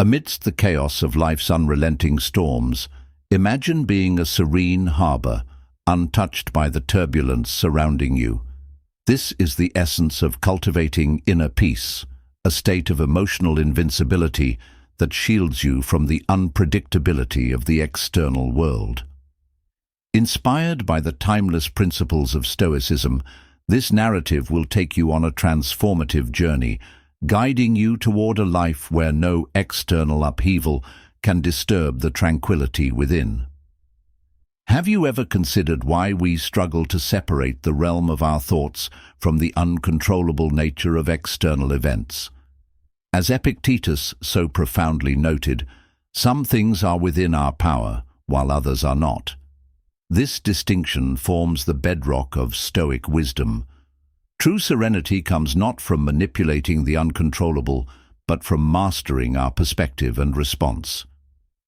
Amidst the chaos of life's unrelenting storms, imagine being a serene harbor, untouched by the turbulence surrounding you. This is the essence of cultivating inner peace, a state of emotional invincibility that shields you from the unpredictability of the external world. Inspired by the timeless principles of Stoicism, this narrative will take you on a transformative journey, guiding you toward a life where no external upheaval can disturb the tranquility within. Have you ever considered why we struggle to separate the realm of our thoughts from the uncontrollable nature of external events? As Epictetus so profoundly noted, some things are within our power, while others are not. This distinction forms the bedrock of Stoic wisdom. True serenity comes not from manipulating the uncontrollable, but from mastering our perspective and response.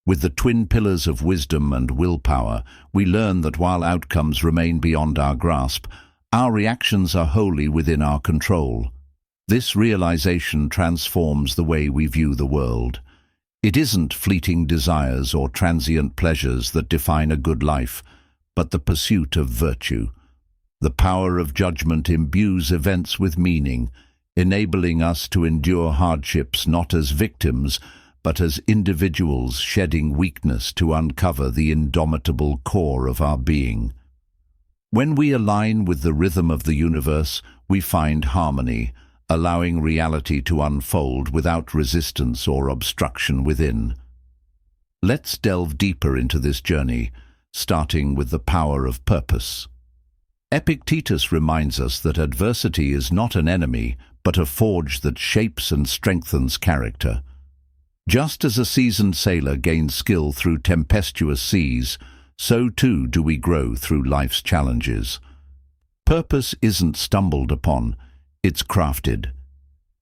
With the twin pillars of wisdom and willpower, we learn that while outcomes remain beyond our grasp, our reactions are wholly within our control. This realization transforms the way we view the world. It isn't fleeting desires or transient pleasures that define a good life, but the pursuit of virtue. The power of judgment imbues events with meaning, enabling us to endure hardships not as victims, but as individuals shedding weakness to uncover the indomitable core of our being. When we align with the rhythm of the universe, we find harmony, allowing reality to unfold without resistance or obstruction within. Let's delve deeper into this journey, starting with the power of purpose. Epictetus reminds us that adversity is not an enemy, but a forge that shapes and strengthens character. Just as a seasoned sailor gains skill through tempestuous seas, so too do we grow through life's challenges. Purpose isn't stumbled upon, it's crafted.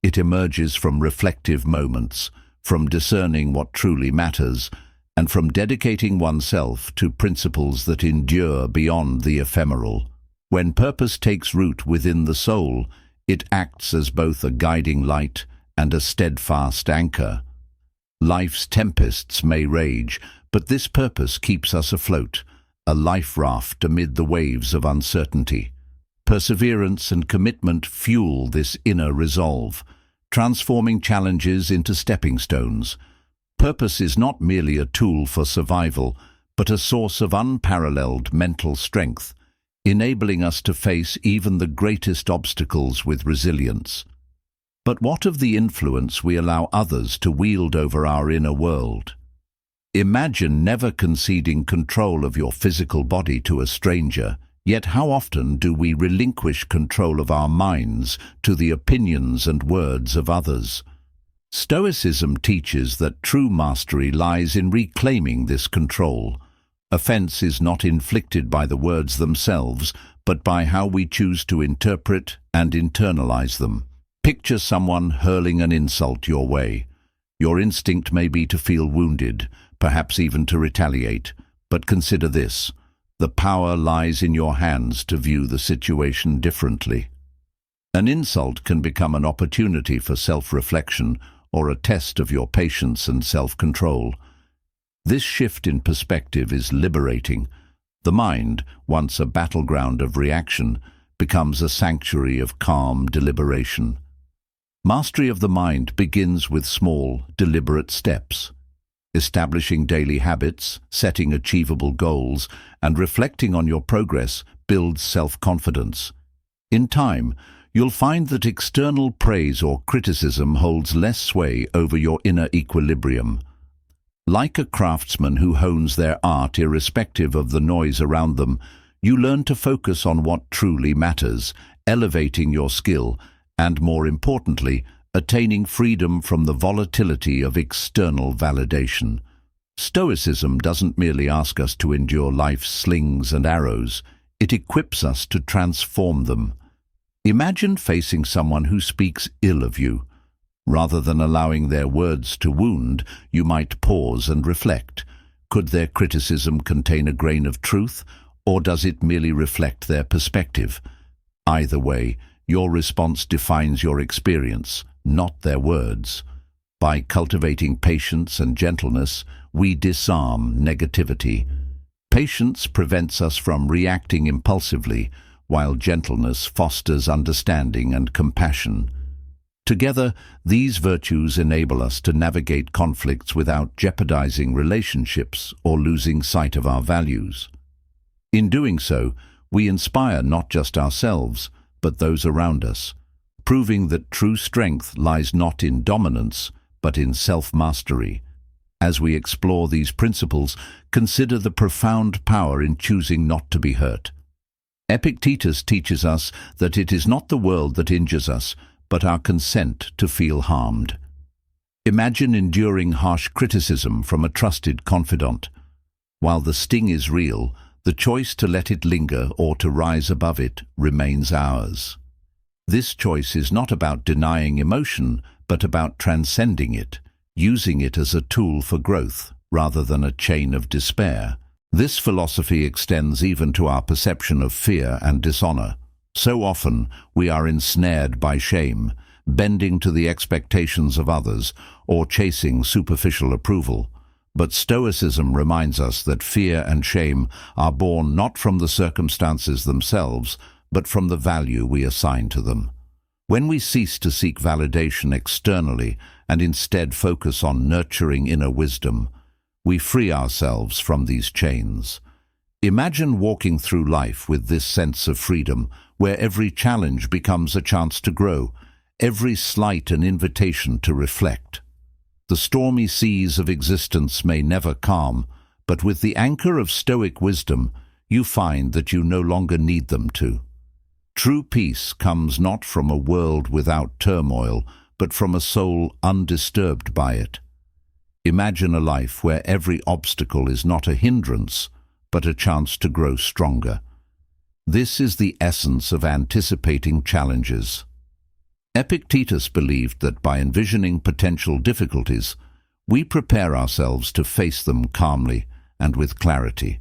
It emerges from reflective moments, from discerning what truly matters, and from dedicating oneself to principles that endure beyond the ephemeral. When purpose takes root within the soul, it acts as both a guiding light and a steadfast anchor. Life's tempests may rage, but this purpose keeps us afloat, a life raft amid the waves of uncertainty. Perseverance and commitment fuel this inner resolve, transforming challenges into stepping stones. Purpose is not merely a tool for survival, but a source of unparalleled mental strength, enabling us to face even the greatest obstacles with resilience. But what of the influence we allow others to wield over our inner world? Imagine never conceding control of your physical body to a stranger, yet how often do we relinquish control of our minds to the opinions and words of others? Stoicism teaches that true mastery lies in reclaiming this control. Offense is not inflicted by the words themselves, but by how we choose to interpret and internalize them. Picture someone hurling an insult your way. Your instinct may be to feel wounded, perhaps even to retaliate, but consider this: the power lies in your hands to view the situation differently. An insult can become an opportunity for self-reflection or a test of your patience and self-control. This shift in perspective is liberating. The mind, once a battleground of reaction, becomes a sanctuary of calm deliberation. Mastery of the mind begins with small, deliberate steps. Establishing daily habits, setting achievable goals, and reflecting on your progress builds self-confidence. In time, you'll find that external praise or criticism holds less sway over your inner equilibrium. Like a craftsman who hones their art irrespective of the noise around them, you learn to focus on what truly matters, elevating your skill, and more importantly, attaining freedom from the volatility of external validation. Stoicism doesn't merely ask us to endure life's slings and arrows, it equips us to transform them. Imagine facing someone who speaks ill of you. Rather than allowing their words to wound, you might pause and reflect. Could their criticism contain a grain of truth, or does it merely reflect their perspective? Either way, your response defines your experience, not their words. By cultivating patience and gentleness, we disarm negativity. Patience prevents us from reacting impulsively, while gentleness fosters understanding and compassion. Together, these virtues enable us to navigate conflicts without jeopardizing relationships or losing sight of our values. In doing so, we inspire not just ourselves, but those around us, proving that true strength lies not in dominance, but in self-mastery. As we explore these principles, consider the profound power in choosing not to be hurt. Epictetus teaches us that it is not the world that injures us, but our consent to feel harmed. Imagine enduring harsh criticism from a trusted confidant. While the sting is real, the choice to let it linger or to rise above it remains ours. This choice is not about denying emotion, but about transcending it, using it as a tool for growth rather than a chain of despair. This philosophy extends even to our perception of fear and dishonor. So often we are ensnared by shame, bending to the expectations of others or chasing superficial approval. But Stoicism reminds us that fear and shame are born not from the circumstances themselves, but from the value we assign to them. When we cease to seek validation externally and instead focus on nurturing inner wisdom, we free ourselves from these chains. Imagine walking through life with this sense of freedom, where every challenge becomes a chance to grow, every slight an invitation to reflect. The stormy seas of existence may never calm, but with the anchor of Stoic wisdom, you find that you no longer need them to. True peace comes not from a world without turmoil, but from a soul undisturbed by it. Imagine a life where every obstacle is not a hindrance, but a chance to grow stronger. This is the essence of anticipating challenges. Epictetus believed that by envisioning potential difficulties, we prepare ourselves to face them calmly and with clarity.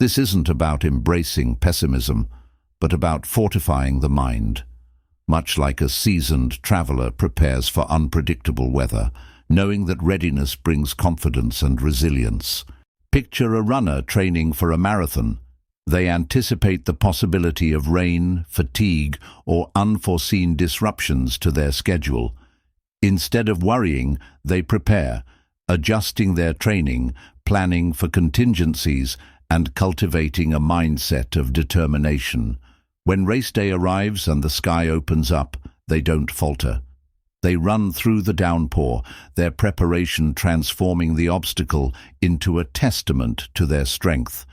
This isn't about embracing pessimism, but about fortifying the mind. Much like a seasoned traveler prepares for unpredictable weather, knowing that readiness brings confidence and resilience. Picture a runner training for a marathon. They anticipate the possibility of rain, fatigue, or unforeseen disruptions to their schedule. Instead of worrying, they prepare, adjusting their training, planning for contingencies, and cultivating a mindset of determination. When race day arrives and the sky opens up, they don't falter. They run through the downpour, their preparation transforming the obstacle into a testament to their strength.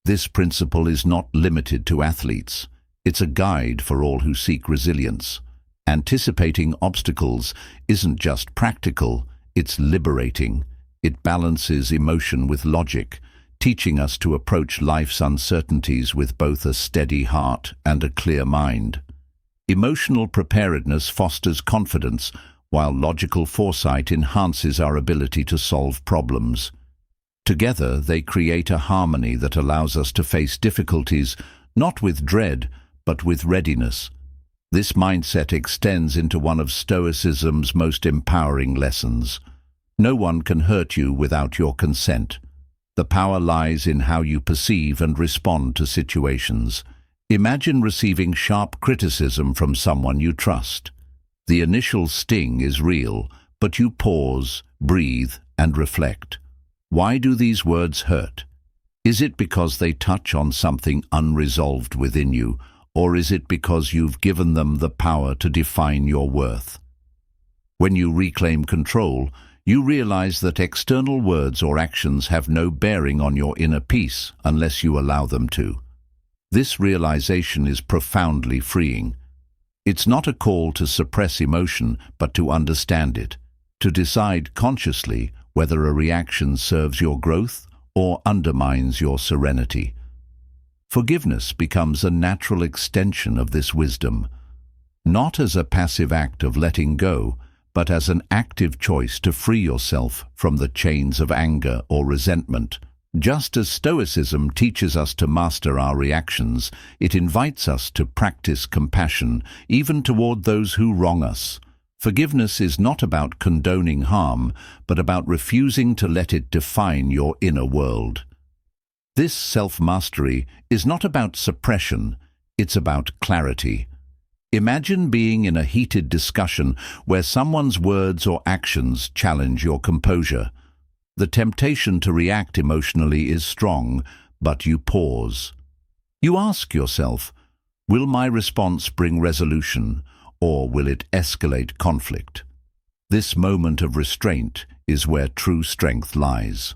This principle is not limited to athletes. It's a guide for all who seek resilience. Anticipating obstacles isn't just practical, it's liberating. It balances emotion with logic, teaching us to approach life's uncertainties with both a steady heart and a clear mind. Emotional preparedness fosters confidence, while logical foresight enhances our ability to solve problems. Together, they create a harmony that allows us to face difficulties not with dread, but with readiness. This mindset extends into one of Stoicism's most empowering lessons. No one can hurt you without your consent. The power lies in how you perceive and respond to situations. Imagine receiving sharp criticism from someone you trust. The initial sting is real, but you pause, breathe, and reflect. Why do these words hurt? Is it because they touch on something unresolved within you, or is it because you've given them the power to define your worth? When you reclaim control, you realize that external words or actions have no bearing on your inner peace unless you allow them to. This realization is profoundly freeing. It's not a call to suppress emotion, but to understand it, to decide consciously whether a reaction serves your growth or undermines your serenity. Forgiveness becomes a natural extension of this wisdom, not as a passive act of letting go, but as an active choice to free yourself from the chains of anger or resentment. Just as Stoicism teaches us to master our reactions, it invites us to practice compassion, even toward those who wrong us. Forgiveness is not about condoning harm, but about refusing to let it define your inner world. This self-mastery is not about suppression, it's about clarity. Imagine being in a heated discussion where someone's words or actions challenge your composure. The temptation to react emotionally is strong, but you pause. You ask yourself, will my response bring resolution, or will it escalate conflict? This moment of restraint is where true strength lies.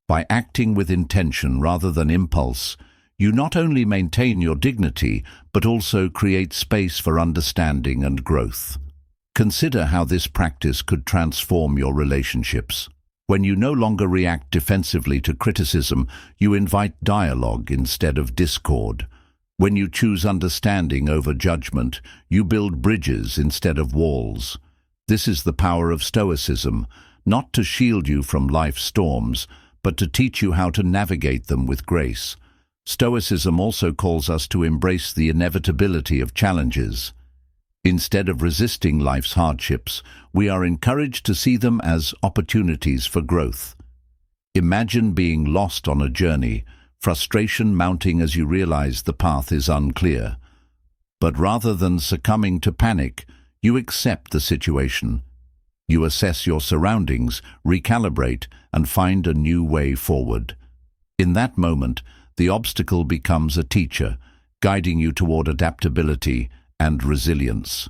By acting with intention rather than impulse, you not only maintain your dignity, but also create space for understanding and growth. Consider how this practice could transform your relationships. When you no longer react defensively to criticism, you invite dialogue instead of discord. When you choose understanding over judgment, you build bridges instead of walls. This is the power of Stoicism, not to shield you from life's storms, but to teach you how to navigate them with grace. Stoicism also calls us to embrace the inevitability of challenges. Instead of resisting life's hardships, we are encouraged to see them as opportunities for growth. Imagine being lost on a journey, frustration mounting as you realize the path is unclear. But rather than succumbing to panic, you accept the situation. You assess your surroundings, recalibrate, and find a new way forward. In that moment, the obstacle becomes a teacher, guiding you toward adaptability and resilience.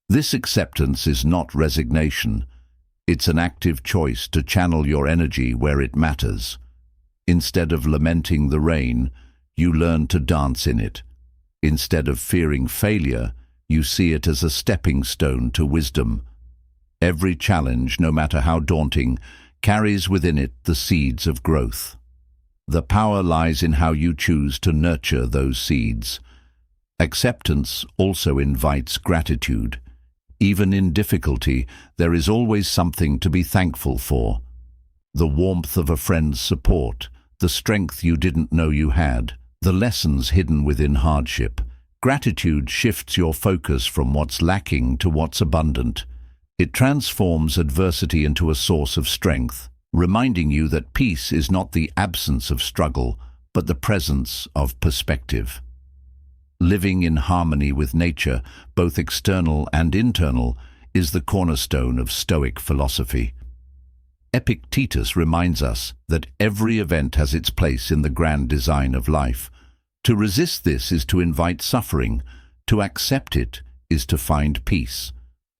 This acceptance is not resignation. It's an active choice to channel your energy where it matters. Instead of lamenting the rain, you learn to dance in it. Instead of fearing failure, you see it as a stepping stone to wisdom. Every challenge, no matter how daunting, carries within it the seeds of growth. The power lies in how you choose to nurture those seeds. Acceptance also invites gratitude. Even in difficulty, there is always something to be thankful for. The warmth of a friend's support, the strength you didn't know you had, the lessons hidden within hardship. Gratitude shifts your focus from what's lacking to what's abundant. It transforms adversity into a source of strength, reminding you that peace is not the absence of struggle, but the presence of perspective. Living in harmony with nature, both external and internal, is the cornerstone of Stoic philosophy. Epictetus reminds us that every event has its place in the grand design of life. To resist this is to invite suffering. To accept it is to find peace.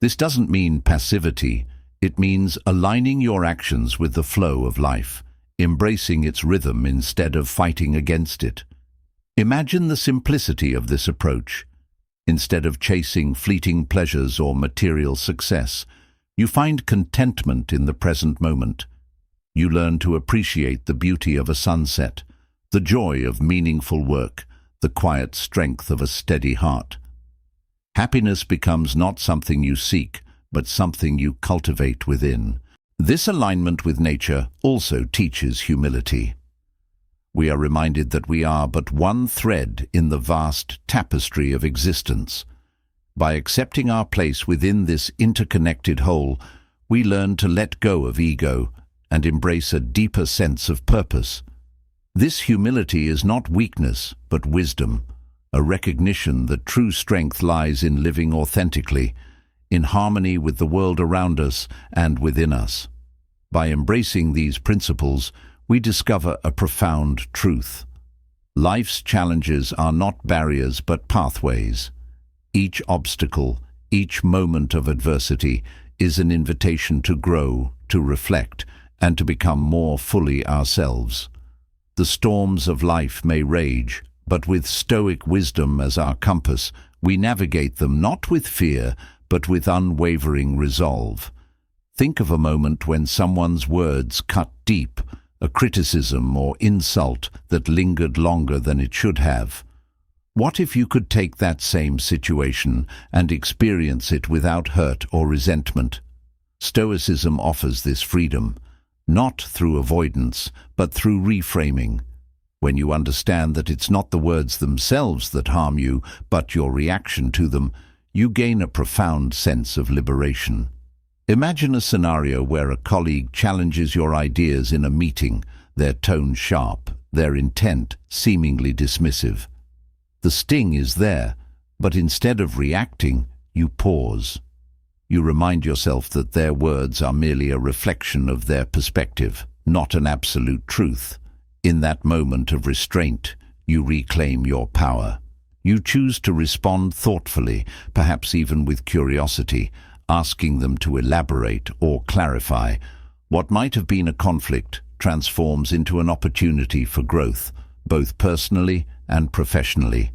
This doesn't mean passivity. It means aligning your actions with the flow of life, embracing its rhythm instead of fighting against it. Imagine the simplicity of this approach. Instead of chasing fleeting pleasures or material success, you find contentment in the present moment. You learn to appreciate the beauty of a sunset, the joy of meaningful work, the quiet strength of a steady heart. Happiness becomes not something you seek, but something you cultivate within. This alignment with nature also teaches humility. We are reminded that we are but one thread in the vast tapestry of existence. By accepting our place within this interconnected whole, we learn to let go of ego and embrace a deeper sense of purpose. This humility is not weakness, but wisdom, a recognition that true strength lies in living authentically, in harmony with the world around us and within us. By embracing these principles, we discover a profound truth. Life's challenges are not barriers but pathways. Each obstacle, each moment of adversity is an invitation to grow, to reflect, and to become more fully ourselves. The storms of life may rage, but with Stoic wisdom as our compass, we navigate them not with fear, but with unwavering resolve. Think of a moment when someone's words cut deep, a criticism or insult that lingered longer than it should have. What if you could take that same situation and experience it without hurt or resentment? Stoicism offers this freedom, not through avoidance, but through reframing. When you understand that it's not the words themselves that harm you, but your reaction to them, you gain a profound sense of liberation. Imagine a scenario where a colleague challenges your ideas in a meeting, their tone sharp, their intent seemingly dismissive. The sting is there, but instead of reacting, you pause. You remind yourself that their words are merely a reflection of their perspective, not an absolute truth. In that moment of restraint, you reclaim your power. You choose to respond thoughtfully, perhaps even with curiosity, asking them to elaborate or clarify. What might have been a conflict transforms into an opportunity for growth, both personally and professionally.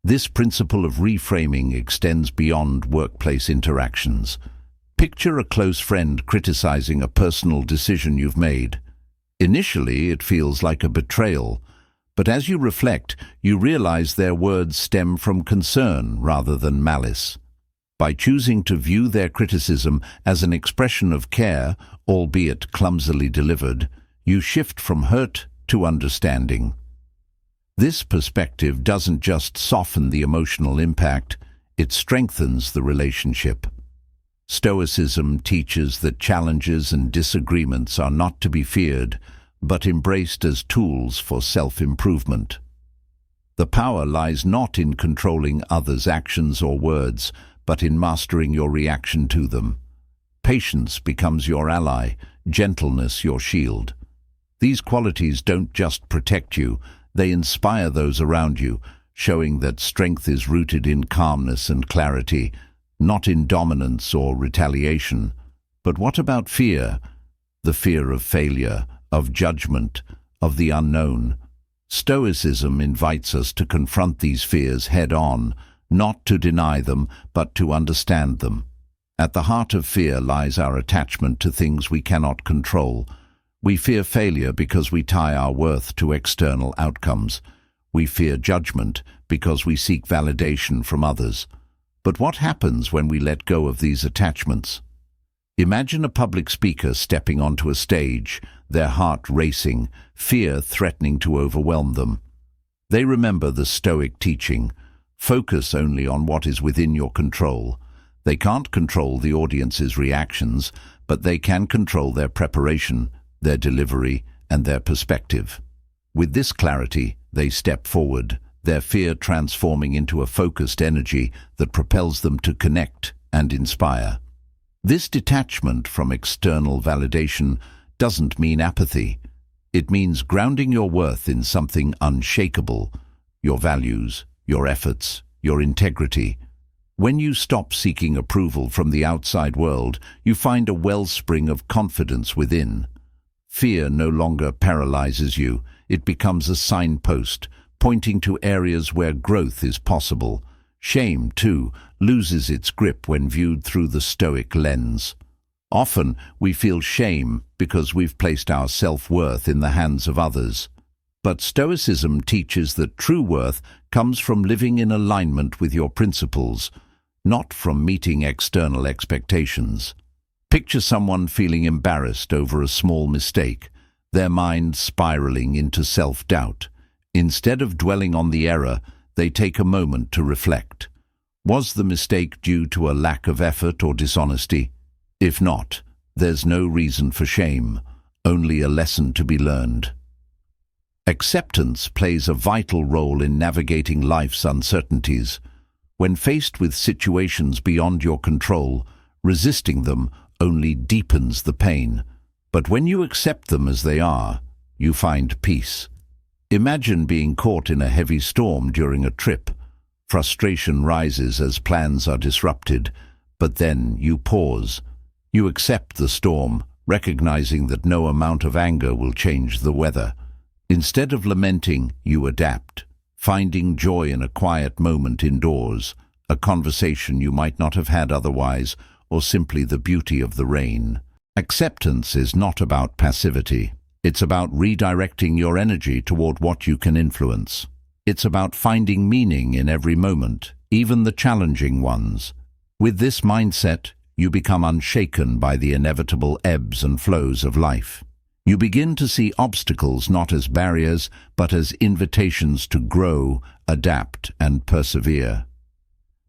This principle of reframing extends beyond workplace interactions. Picture a close friend criticizing a personal decision you've made. Initially, it feels like a betrayal, but as you reflect, you realize their words stem from concern rather than malice. By choosing to view their criticism as an expression of care, albeit clumsily delivered, you shift from hurt to understanding. This perspective doesn't just soften the emotional impact, it strengthens the relationship. Stoicism teaches that challenges and disagreements are not to be feared, but embraced as tools for self-improvement. The power lies not in controlling others' actions or words, but in mastering your reaction to them. Patience becomes your ally, gentleness your shield. These qualities don't just protect you, they inspire those around you, showing that strength is rooted in calmness and clarity, not in dominance or retaliation. But what about fear? The fear of failure, of judgment, of the unknown. Stoicism invites us to confront these fears head-on, not to deny them, but to understand them. At the heart of fear lies our attachment to things we cannot control. We fear failure because we tie our worth to external outcomes. We fear judgment because we seek validation from others. But what happens when we let go of these attachments? Imagine a public speaker stepping onto a stage, their heart racing, fear threatening to overwhelm them. They remember the Stoic teaching: focus only on what is within your control. They can't control the audience's reactions, but they can control their preparation, their delivery, and their perspective. With this clarity, they step forward, their fear transforming into a focused energy that propels them to connect and inspire. This detachment from external validation doesn't mean apathy. It means grounding your worth in something unshakable: your values, your efforts, your integrity. When you stop seeking approval from the outside world, you find a wellspring of confidence within. Fear no longer paralyzes you. It becomes a signpost, pointing to areas where growth is possible. Shame, too, loses its grip when viewed through the Stoic lens. Often, we feel shame because we've placed our self-worth in the hands of others. But Stoicism teaches that true worth comes from living in alignment with your principles, not from meeting external expectations. Picture someone feeling embarrassed over a small mistake, their mind spiraling into self-doubt. Instead of dwelling on the error, they take a moment to reflect. Was the mistake due to a lack of effort or dishonesty? If not, there's no reason for shame, only a lesson to be learned. Acceptance plays a vital role in navigating life's uncertainties. When faced with situations beyond your control, resisting them only deepens the pain. But when you accept them as they are, you find peace. Imagine being caught in a heavy storm during a trip. Frustration rises as plans are disrupted, but then you pause. You accept the storm, recognizing that no amount of anger will change the weather. Instead of lamenting, you adapt, finding joy in a quiet moment indoors, a conversation you might not have had otherwise, or simply the beauty of the rain. Acceptance is not about passivity. It's about redirecting your energy toward what you can influence. It's about finding meaning in every moment, even the challenging ones. With this mindset, you become unshaken by the inevitable ebbs and flows of life. You begin to see obstacles not as barriers, but as invitations to grow, adapt, and persevere.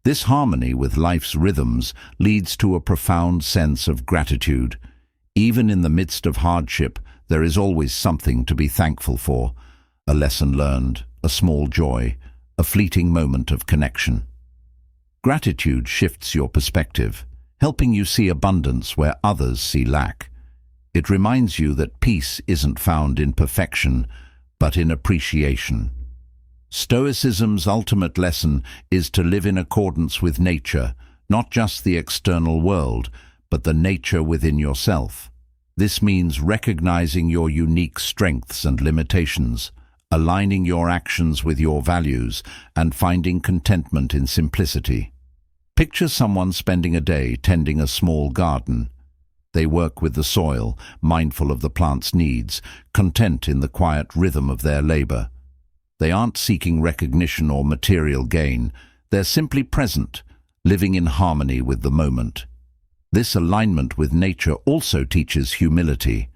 This harmony with life's rhythms leads to a profound sense of gratitude. Even in the midst of hardship, there is always something to be thankful for: a lesson learned, a small joy, a fleeting moment of connection. Gratitude shifts your perspective, helping you see abundance where others see lack. It reminds you that peace isn't found in perfection, but in appreciation. Stoicism's ultimate lesson is to live in accordance with nature, not just the external world, but the nature within yourself. This means recognizing your unique strengths and limitations, aligning your actions with your values, and finding contentment in simplicity. Picture someone spending a day tending a small garden. They work with the soil, mindful of the plant's needs, content in the quiet rhythm of their labor. They aren't seeking recognition or material gain. They're simply present, living in harmony with the moment. This alignment with nature also teaches humility.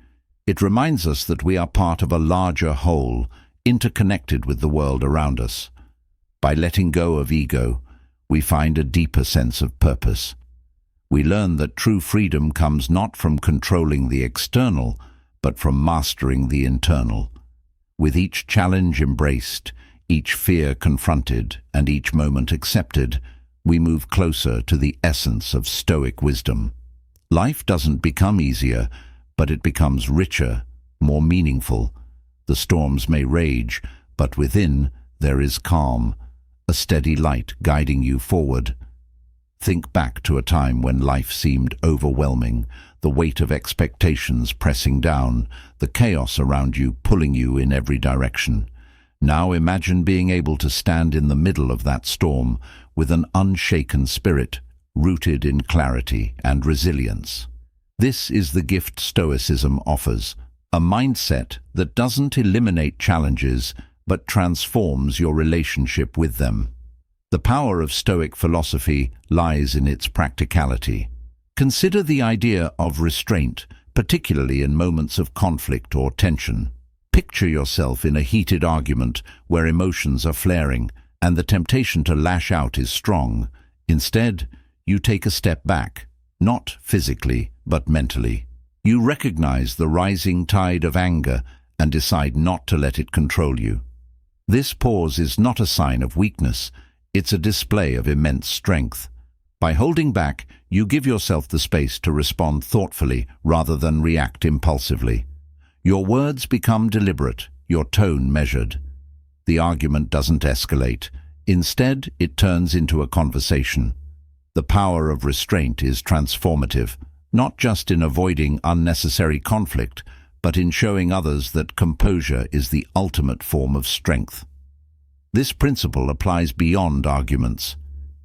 It reminds us that we are part of a larger whole, interconnected with the world around us. By letting go of ego, we find a deeper sense of purpose. We learn that true freedom comes not from controlling the external, but from mastering the internal. With each challenge embraced, each fear confronted, and each moment accepted, we move closer to the essence of Stoic wisdom. Life doesn't become easier, but it becomes richer, more meaningful. The storms may rage, but within there is calm, a steady light guiding you forward. Think back to a time when life seemed overwhelming, the weight of expectations pressing down, the chaos around you pulling you in every direction. Now imagine being able to stand in the middle of that storm with an unshaken spirit, rooted in clarity and resilience. This is the gift Stoicism offers, a mindset that doesn't eliminate challenges but transforms your relationship with them. The power of Stoic philosophy lies in its practicality. Consider the idea of restraint, particularly in moments of conflict or tension. Picture yourself in a heated argument where emotions are flaring and the temptation to lash out is strong. Instead, you take a step back, not physically, but mentally. You recognize the rising tide of anger and decide not to let it control you. This pause is not a sign of weakness. It's a display of immense strength. By holding back, you give yourself the space to respond thoughtfully rather than react impulsively. Your words become deliberate, your tone measured. The argument doesn't escalate. Instead, it turns into a conversation. The power of restraint is transformative, not just in avoiding unnecessary conflict, but in showing others that composure is the ultimate form of strength. This principle applies beyond arguments.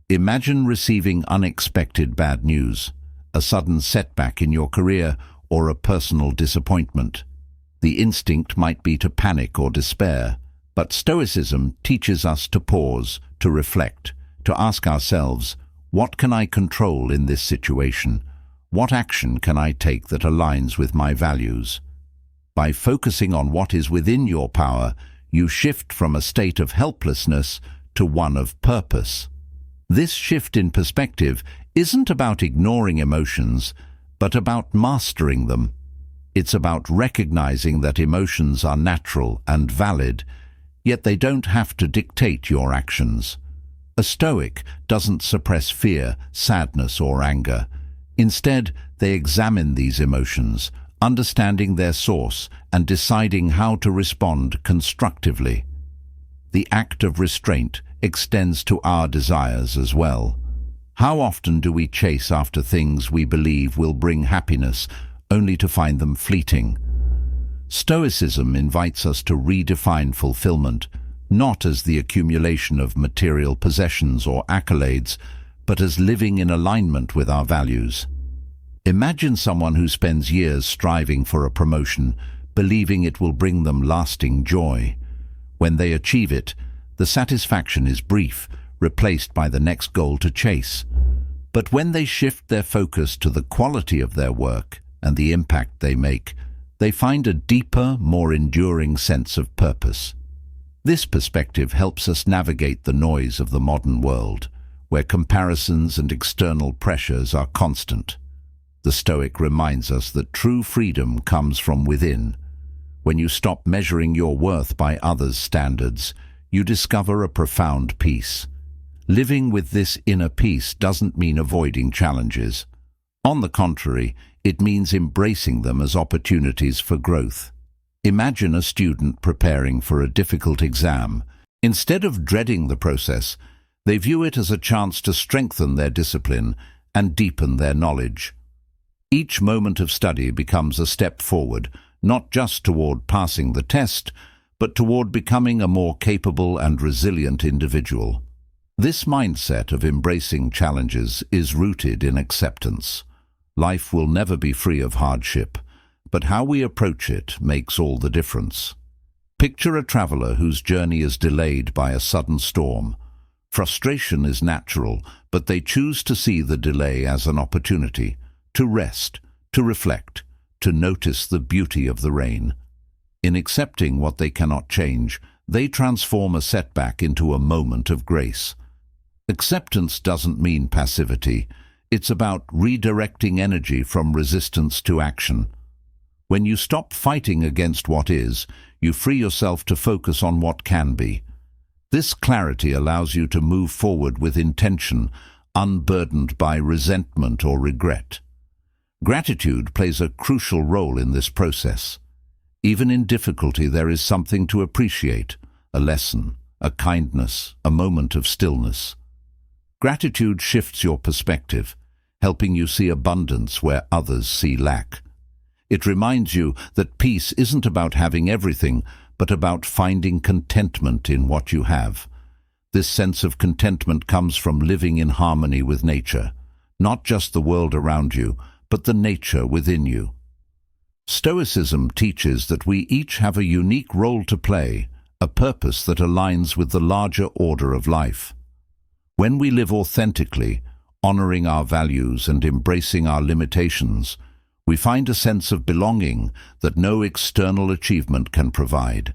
Imagine receiving unexpected bad news, a sudden setback in your career, or a personal disappointment. The instinct might be to panic or despair, but Stoicism teaches us to pause, to reflect, to ask ourselves, what can I control in this situation? What action can I take that aligns with my values? By focusing on what is within your power, you shift from a state of helplessness to one of purpose. This shift in perspective isn't about ignoring emotions, but about mastering them. It's about recognizing that emotions are natural and valid, yet they don't have to dictate your actions. A Stoic doesn't suppress fear, sadness, or anger. Instead, they examine these emotions, understanding their source and deciding how to respond constructively. The act of restraint extends to our desires as well. How often do we chase after things we believe will bring happiness, only to find them fleeting? Stoicism invites us to redefine fulfillment, not as the accumulation of material possessions or accolades, but as living in alignment with our values. Imagine someone who spends years striving for a promotion, believing it will bring them lasting joy. When they achieve it, the satisfaction is brief, replaced by the next goal to chase. But when they shift their focus to the quality of their work and the impact they make, they find a deeper, more enduring sense of purpose. This perspective helps us navigate the noise of the modern world, where comparisons and external pressures are constant. The Stoic reminds us that true freedom comes from within. When you stop measuring your worth by others' standards, you discover a profound peace. Living with this inner peace doesn't mean avoiding challenges. On the contrary, it means embracing them as opportunities for growth. Imagine a student preparing for a difficult exam. Instead of dreading the process, they view it as a chance to strengthen their discipline and deepen their knowledge. Each moment of study becomes a step forward, not just toward passing the test, but toward becoming a more capable and resilient individual. This mindset of embracing challenges is rooted in acceptance. Life will never be free of hardship, but how we approach it makes all the difference. Picture a traveler whose journey is delayed by a sudden storm. Frustration is natural, but they choose to see the delay as an opportunity to rest, to reflect, to notice the beauty of the rain. In accepting what they cannot change, they transform a setback into a moment of grace. Acceptance doesn't mean passivity. It's about redirecting energy from resistance to action. When you stop fighting against what is, you free yourself to focus on what can be. This clarity allows you to move forward with intention, unburdened by resentment or regret. Gratitude plays a crucial role in this process. Even in difficulty, there is something to appreciate, a lesson, a kindness, a moment of stillness. Gratitude shifts your perspective, helping you see abundance where others see lack. It reminds you that peace isn't about having everything, but about finding contentment in what you have. This sense of contentment comes from living in harmony with nature, not just the world around you, but the nature within you. Stoicism teaches that we each have a unique role to play, a purpose that aligns with the larger order of life. When we live authentically, honoring our values and embracing our limitations, we find a sense of belonging that no external achievement can provide.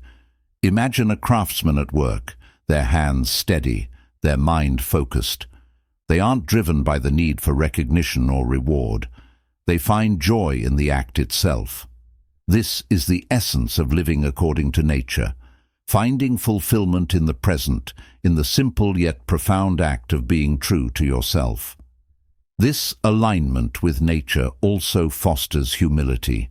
Imagine a craftsman at work, their hands steady, their mind focused. They aren't driven by the need for recognition or reward. They find joy in the act itself. This is the essence of living according to nature, finding fulfillment in the present, in the simple yet profound act of being true to yourself. This alignment with nature also fosters humility.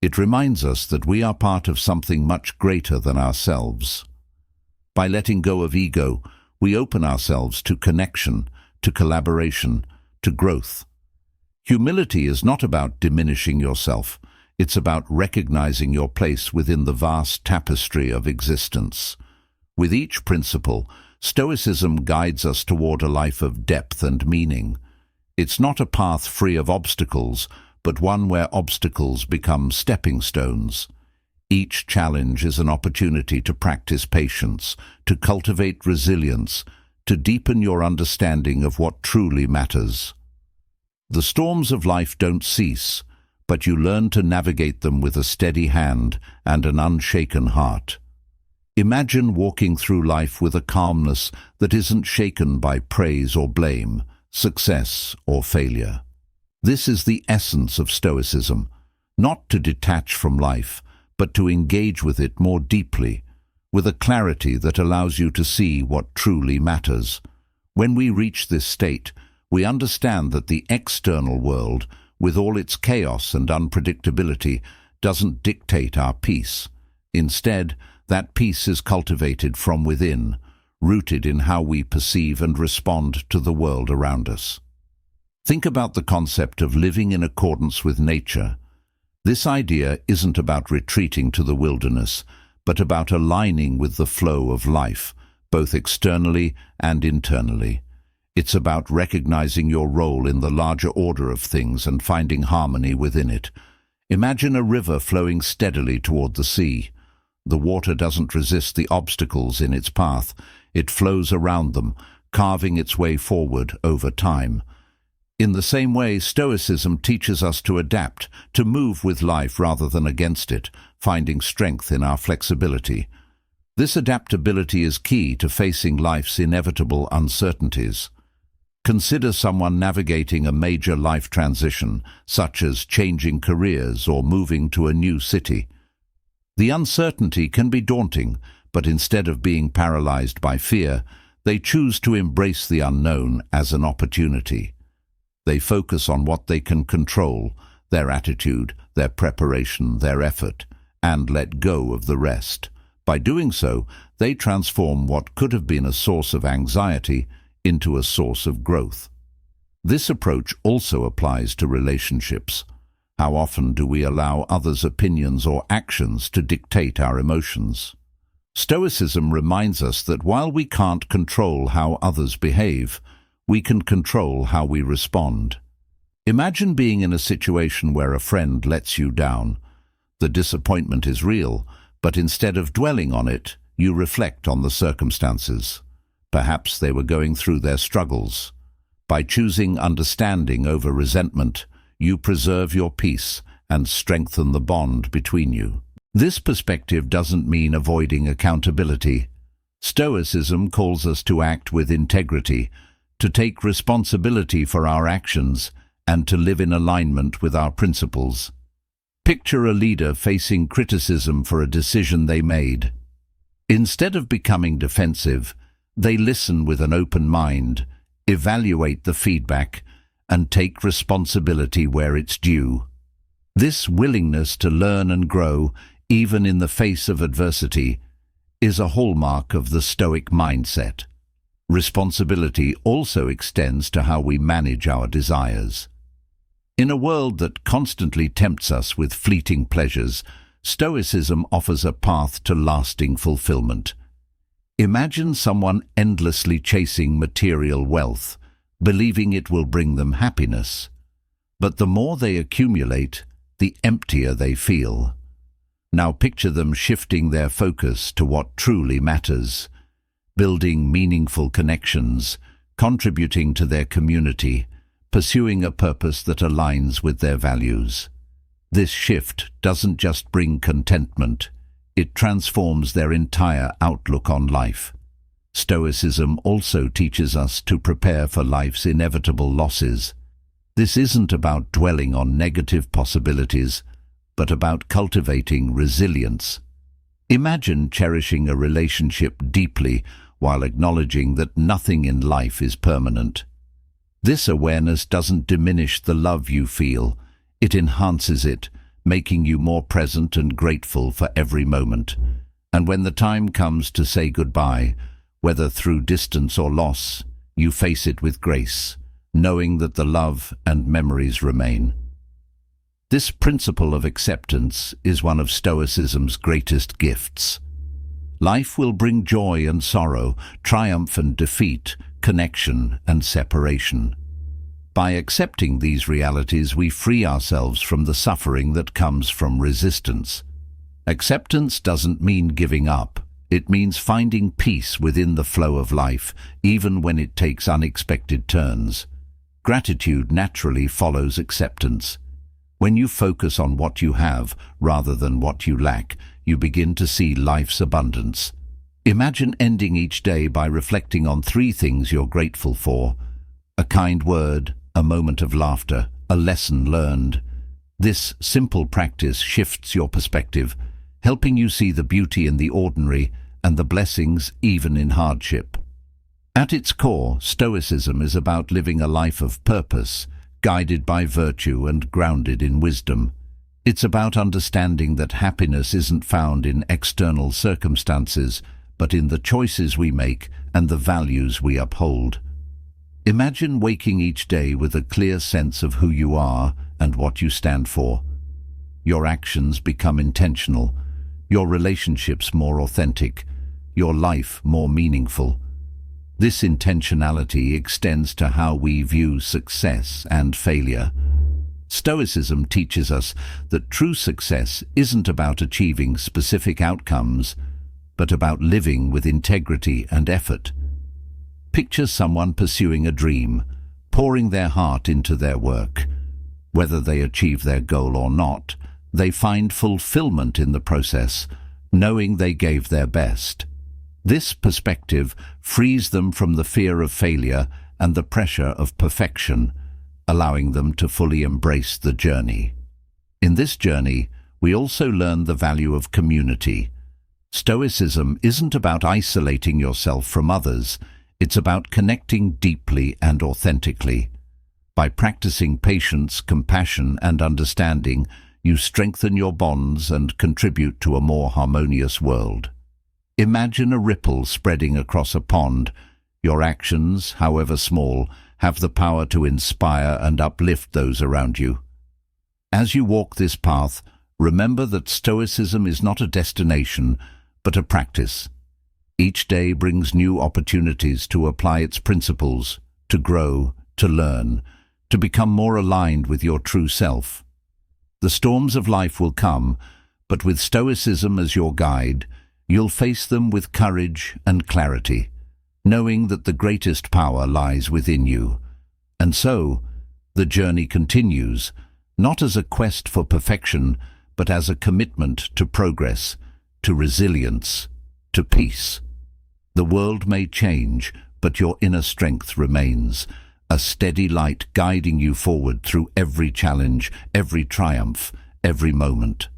It reminds us that we are part of something much greater than ourselves. By letting go of ego, we open ourselves to connection, to collaboration, to growth. Humility is not about diminishing yourself. It's about recognizing your place within the vast tapestry of existence. With each principle, Stoicism guides us toward a life of depth and meaning. It's not a path free of obstacles, but one where obstacles become stepping stones. Each challenge is an opportunity to practice patience, to cultivate resilience, to deepen your understanding of what truly matters. The storms of life don't cease, but you learn to navigate them with a steady hand and an unshaken heart. Imagine walking through life with a calmness that isn't shaken by praise or blame, success or failure. This is the essence of Stoicism, not to detach from life, but to engage with it more deeply, with a clarity that allows you to see what truly matters. When we reach this state, we understand that the external world, with all its chaos and unpredictability, doesn't dictate our peace. Instead, that peace is cultivated from within, rooted in how we perceive and respond to the world around us. Think about the concept of living in accordance with nature. This idea isn't about retreating to the wilderness, but about aligning with the flow of life, both externally and internally. It's about recognizing your role in the larger order of things and finding harmony within it. Imagine a river flowing steadily toward the sea. The water doesn't resist the obstacles in its path. It flows around them, carving its way forward over time. In the same way, Stoicism teaches us to adapt, to move with life rather than against it, finding strength in our flexibility. This adaptability is key to facing life's inevitable uncertainties. Consider someone navigating a major life transition, such as changing careers or moving to a new city. The uncertainty can be daunting, but instead of being paralyzed by fear, they choose to embrace the unknown as an opportunity. They focus on what they can control, their attitude, their preparation, their effort, and let go of the rest. By doing so, they transform what could have been a source of anxiety into a source of growth. This approach also applies to relationships. How often do we allow others' opinions or actions to dictate our emotions? Stoicism reminds us that while we can't control how others behave, we can control how we respond. Imagine being in a situation where a friend lets you down. The disappointment is real, but instead of dwelling on it, you reflect on the circumstances. Perhaps they were going through their struggles. By choosing understanding over resentment, you preserve your peace and strengthen the bond between you. This perspective doesn't mean avoiding accountability. Stoicism calls us to act with integrity, to take responsibility for our actions, and to live in alignment with our principles. Picture a leader facing criticism for a decision they made. Instead of becoming defensive, they listen with an open mind, evaluate the feedback, and take responsibility where it's due. This willingness to learn and grow, even in the face of adversity, is a hallmark of the Stoic mindset. Responsibility also extends to how we manage our desires. In a world that constantly tempts us with fleeting pleasures, Stoicism offers a path to lasting fulfillment. Imagine someone endlessly chasing material wealth, believing it will bring them happiness. But the more they accumulate, the emptier they feel. Now picture them shifting their focus to what truly matters, building meaningful connections, contributing to their community, pursuing a purpose that aligns with their values. This shift doesn't just bring contentment, it transforms their entire outlook on life. Stoicism also teaches us to prepare for life's inevitable losses. This isn't about dwelling on negative possibilities, but about cultivating resilience. Imagine cherishing a relationship deeply while acknowledging that nothing in life is permanent. This awareness doesn't diminish the love you feel, it enhances it, making you more present and grateful for every moment. And when the time comes to say goodbye, whether through distance or loss, you face it with grace, knowing that the love and memories remain. This principle of acceptance is one of Stoicism's greatest gifts. Life will bring joy and sorrow, triumph and defeat, connection and separation. By accepting these realities, we free ourselves from the suffering that comes from resistance. Acceptance doesn't mean giving up. It means finding peace within the flow of life, even when it takes unexpected turns. Gratitude naturally follows acceptance. When you focus on what you have rather than what you lack, you begin to see life's abundance. Imagine ending each day by reflecting on 3 things you're grateful for: a kind word, a moment of laughter, a lesson learned. This simple practice shifts your perspective, helping you see the beauty in the ordinary and the blessings even in hardship. At its core, Stoicism is about living a life of purpose, guided by virtue and grounded in wisdom. It's about understanding that happiness isn't found in external circumstances, but in the choices we make and the values we uphold. Imagine waking each day with a clear sense of who you are and what you stand for. Your actions become intentional, your relationships more authentic, your life more meaningful. This intentionality extends to how we view success and failure. Stoicism teaches us that true success isn't about achieving specific outcomes, but about living with integrity and effort. Picture someone pursuing a dream, pouring their heart into their work. Whether they achieve their goal or not, they find fulfillment in the process, knowing they gave their best. This perspective frees them from the fear of failure and the pressure of perfection, allowing them to fully embrace the journey. In this journey, we also learn the value of community. Stoicism isn't about isolating yourself from others, it's about connecting deeply and authentically. By practicing patience, compassion, and understanding, you strengthen your bonds and contribute to a more harmonious world. Imagine a ripple spreading across a pond. Your actions, however small, have the power to inspire and uplift those around you. As you walk this path, remember that Stoicism is not a destination, but a practice. Each day brings new opportunities to apply its principles, to grow, to learn, to become more aligned with your true self. The storms of life will come, but with Stoicism as your guide, you'll face them with courage and clarity, knowing that the greatest power lies within you. And so, the journey continues, not as a quest for perfection, but as a commitment to progress, to resilience, to peace. The world may change, but your inner strength remains, a steady light guiding you forward through every challenge, every triumph, every moment.